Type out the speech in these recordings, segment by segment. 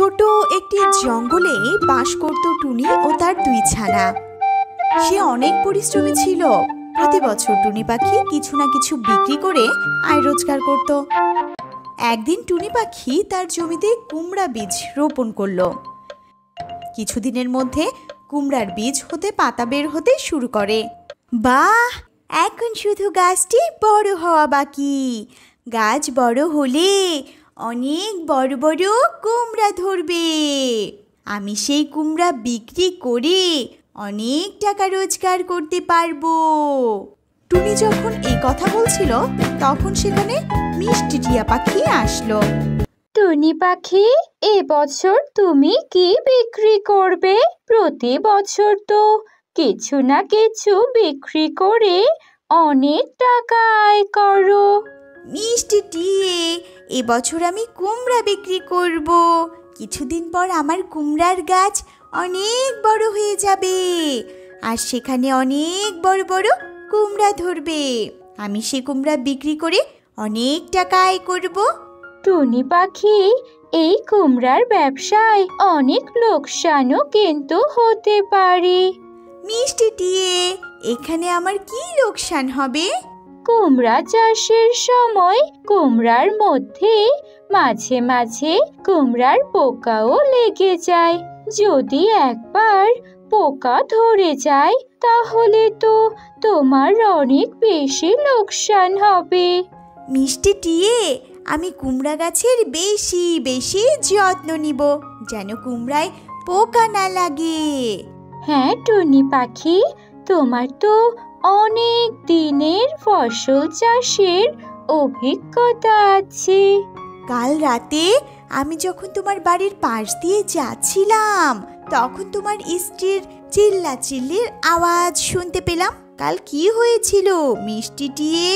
ছোট একটি জঙ্গলে বাস করত টুনি ও তার দুই ছানা। সে অনেক পরিশ্রমী ছিল। প্রতি বছর টুনি পাখি কিছু না কিছু বিক্রি করে আয় রোজগার করত। একদিন টুনি পাখি তার জমিতে কুমড়া বীজ রোপণ করলো। কিছুদিনের মধ্যে কুমড়ার বীজ হতে পাতা বের হতে শুরু করে। বাহ, এখন শুধু গাছটি বড় হওয়া বাকি। গাছ বড় হলে অনেক বড় বড় কুমড়া ধরবে। আমি সেই কুমড়া বিক্রি করে অনেক টাকা রোজগার করতে পারবো। টুনি যখন এই কথা বলছিল তখন সেখানে মিষ্টি টিয়া পাখি আসলো। টুনি পাখি, এবছর তুমি কি বিক্রি করবে? প্রতি বছর তো কিছু না কিছু বিক্রি করে অনেক টাকা আয় করো। মিষ্টি টিয়ে, এবছর আমি কুমড়া বিক্রি করব। কিছুদিন পর আমার কুমড়ার গাছ অনেক বড় হয়ে যাবে আর সেখানে অনেক বড় বড় কুমড়া ধরবে। আমি সে কুমড়া বিক্রি করে অনেক টাকা আয় করব। টুনি পাখি, এই কুমড়ার ব্যবসায় অনেক লোকসানও কিন্তু হতে পারে। মিষ্টি টিয়ে, এখানে আমার কি লোকসান হবে? কুমড়া চাষের সময় কুমড়ার মধ্যে মাঝে মাঝে কুমড়ার পোকাও লেগে যায়। যদি একবার পোকা ধরে যায় তাহলে তো তোমার অনেক বেশি লোকসান হবে। মিষ্টি টিয়ে, আমি কুমড়া গাছের বেশি বেশি যত্ন নিব যেন কুমড়ায় পোকা না লাগে। হ্যাঁ টুনি পাখি, তোমার তো অনেক দিনের ফসল চাষের অভিজ্ঞতা আছে। কাল রাতে আমি যখন তোমার বাড়ির পাশ দিয়ে যাচ্ছিলাম তখন তোমার স্ত্রীর চিল্লাচিল্লির আওয়াজ শুনতে পেলাম। কাল কি হয়েছিল মিষ্টি টিয়ে?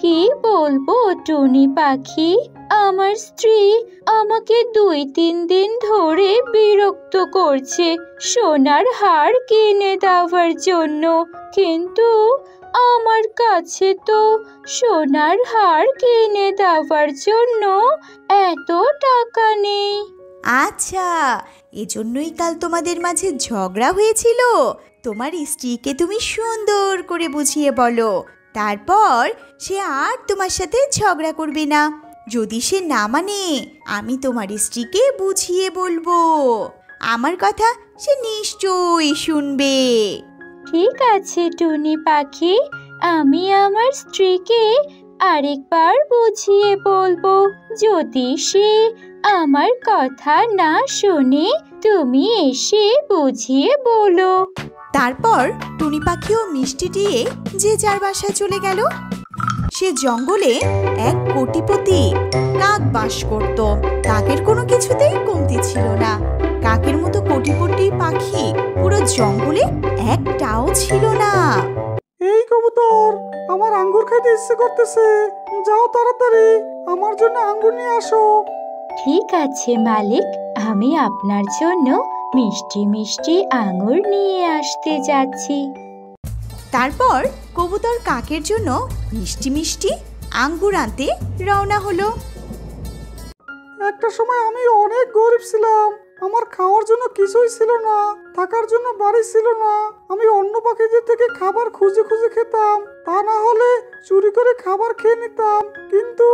কি বলবো টুনি পাখি, আমার স্ত্রী আমাকে 2-3 দিন ধরে বিরক্ত করছে সোনার হার কিনে দেওয়ার জন্য, কিন্তু আমার কাছে তো সোনার হার কিনে দেওয়ার জন্য এত টাকা নেই। আচ্ছা, এজন্যই কাল তোমাদের মাঝে ঝগড়া হয়েছিল। তোমার স্ত্রীকে তুমি সুন্দর করে বুঝিয়ে বলো, তারপর সে আর তোমার সাথে ঝগড়া করবে না। যদি সে না মানে আমি তোমার স্ত্রীকে বুঝিয়ে বলবো। আমার কথা সে নিশ্চয়ই শুনবে। ঠিক আছে টুনি পাখি, আমি আমার স্ত্রীকে আরেকবার বুঝিয়ে বলবো। যদি সে আমার কথা না শোনে তুমি এসে বুঝিয়ে বলো। তারপর টুনি পাখি ও মিষ্টি দিয়ে যে যার বাসায় চলে গেল। সে জঙ্গলে এক কোটিপতি কাক বাস করত। কাকের কোনো কিছুতেই কমতি ছিল না। কাকের মতো কোটিপতি পাখি পুরো জঙ্গলে একটাও ছিল না। এই কবুতর, আমার আঙ্গুর খেতে ইচ্ছে করতেছে, যাও তাড়াতাড়ি আমার জন্য আঙ্গুর নিয়ে আসো। ঠিক আছে মালিক, আমি আপনার জন্য মিষ্টি মিষ্টি আঙুর নিয়ে আসতে যাচ্ছি। তারপর কবুতর কাকের জন্য মিষ্টি মিষ্টি আঙ্গুর আনতে রওনা হলো। একটা সময় আমি অনেক গরিব ছিলাম। আমার খাওয়ার জন্য কিছুই ছিল না, থাকার জন্য বাড়ি ছিল না। আমি অন্য পাখিদের থেকে খাবার খুঁজে খুঁজে খেতাম, তা না হলে চুরি করে খাবার খেয়ে নিতাম। কিন্তু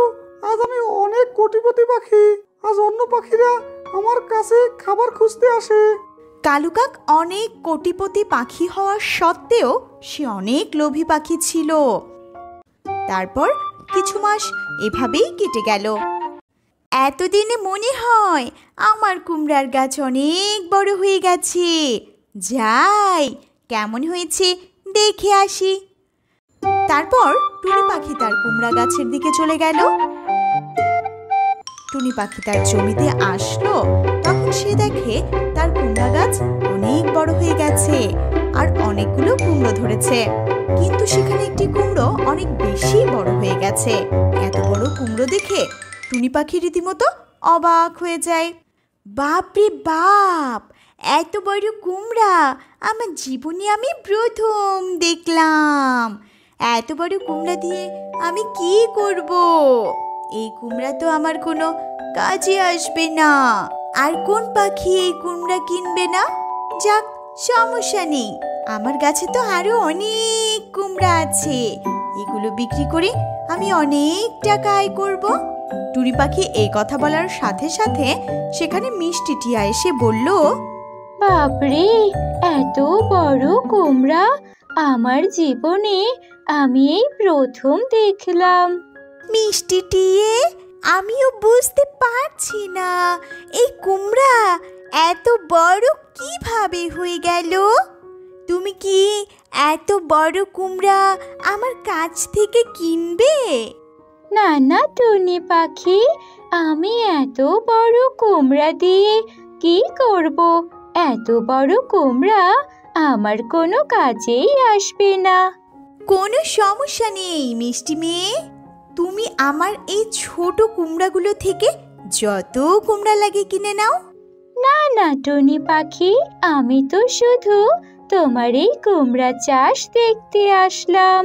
আজ আমি অনেক কোটিপতি পাখি। আজ অন্য পাখিরা আমার কাছে খাবার খুঁজতে আসে। কালু কাক অনেক কোটিপতি পাখি হওয়া সত্ত্বেও সে অনেক লোভী পাখি ছিল। তারপর কিছু মাস এভাবেই কেটে গেল। এতদিনে মনে হয় আমার কুমড়ার গাছ অনেক বড় হয়ে গেছে। যাই, কেমন হয়েছে দেখে আসি। তারপর টুনি পাখি তার কুমড়া গাছের দিকে চলে গেল। টুনি পাখি তার জমিতে আসলো, তখন সে দেখে তার কুমড়া গাছ অনেক বড় হয়ে গেছে আর অনেকগুলো কুমড়ো ধরেছে। কিন্তু সেখানে একটি কুমড়ো অনেক বেশি বড় হয়ে গেছে। এত বড় কুমড়ো দেখে টুনি পাখি রীতিমতো অবাক হয়ে যায়। বাপরে বাপ, এত বড় কুমড়া আমার জীবনে আমি প্রথম দেখলাম। এত বড় কুমড়া দিয়ে আমি কি করব? এই কুমড়া তো আমার কোনো কাজে আসবে না। আর কোন পাখি এই কুমড়া কিনবে না? যাক, সমস্যা নেই, আমার গাছে তো আরো অনেক কুমড়া আছে, এগুলো বিক্রি করে আমি অনেক টাকা আয় করব। টুনি পাখি এই কথা বলার সাথে সাথে সেখানে মিষ্টি টিয়া এসে বলল, বাপরে, এত বড় কুমড়া আমার জীবনে আমি এই প্রথম দেখলাম। মিষ্টি টিয়ে, আমিও বুঝতে পারছি না এই কুমড়া এত বড় কিভাবে হয়ে গেল। তুমি কি এত বড় কুমড়া আমার কাছ থেকে কিনবে? না না টুনি পাখি, আমি এত বড় কুমড়া দিয়ে কি করব? এত বড় কুমড়া আমার কোনো কাজেই আসবে না। কোনো সমস্যা নেই মিষ্টি মেয়ে, তুমি আমার এই ছোট কুমড়াগুলো থেকে যত কুমড়া লাগে কিনে নাও। না না টুনি পাখি, আমি তো শুধু তোমার এই কুমড়া চাষ দেখতে আসলাম।